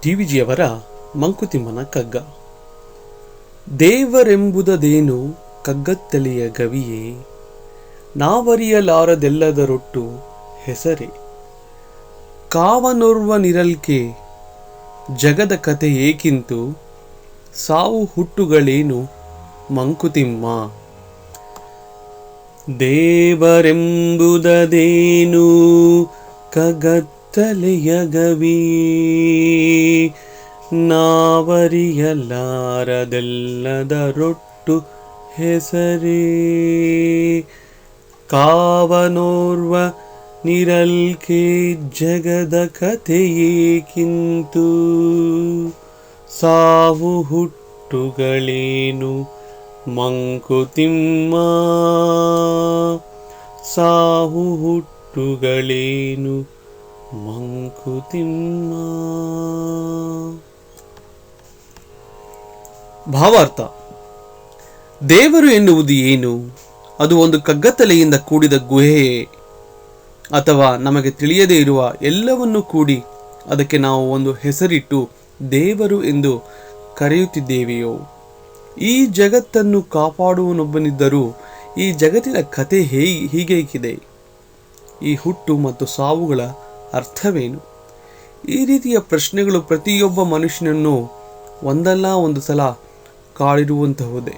ಡಿವಿಜಿಯವರ ಮಂಕುತಿಮ್ಮನ ಕಗ್ಗ. ದೇವರೆಂಬುದದೇನು ಕಗ್ಗತ್ತಲೆಯ ಗವಿಯೇ, ನಾವರಿಯಲಾರದೆಲ್ಲದರೊಟ್ಟು ಹೆಸರೇ. ಕಾವನೋರ್ವನಿರಲ್ಕೆ ಜಗದ ಕತೆ ಏಕಿಂತು, ಸಾವು ಹುಟ್ಟುಗಳೇನು ಮಂಕುತಿಮ್ಮ. ದೇವರೆಂಬುದದೇನು ಕಗ್ಗತ್ತಲೆಯ ಗವಿ, ನಾವರಿಯಲಾರದೆಲ್ಲದರೊಟ್ಟು ಹೆಸರೇ. ಕಾವನೋರ್ವ ನಿರಲ್ಕೆ ಜಗದ ಕಥೆಯೇಕಿಂತು, ಸಾವು ಹುಟ್ಟುಗಳೇನು ಮಂಕುತಿಮ್ಮ. ಸಾವು ಹುಟ್ಟುಗಳೇನು ಮಂಕುತಿಮ್ಮ. ಭಾವಾರ್ಥ: ದೇವರು ಎನ್ನುವುದು ಏನು? ಅದು ಒಂದು ಕಗ್ಗತ್ತಲೆಯಿಂದ ಕೂಡಿದ ಗುಹೆಯೇ, ಅಥವಾ ನಮಗೆ ತಿಳಿಯದೇ ಇರುವ ಎಲ್ಲವನ್ನೂ ಕೂಡಿ ಅದಕ್ಕೆ ನಾವು ಒಂದು ಹೆಸರಿಟ್ಟು ದೇವರು ಎಂದು ಕರೆಯುತ್ತಿದ್ದೇವೆಯೋ? ಈ ಜಗತ್ತನ್ನು ಕಾಪಾಡುವನೊಬ್ಬನಿದ್ದರೂ ಈ ಜಗತ್ತಿನ ಕತೆ ಹೀಗೇಕಿದೆ? ಈ ಹುಟ್ಟು ಮತ್ತು ಸಾವುಗಳ ಅರ್ಥವೇನು? ಈ ರೀತಿಯ ಪ್ರಶ್ನೆಗಳು ಪ್ರತಿಯೊಬ್ಬ ಮನುಷ್ಯನನ್ನು ಒಂದಲ್ಲ ಒಂದು ಸಲ ಕಾಡಿರುವಂತಹುದೇ.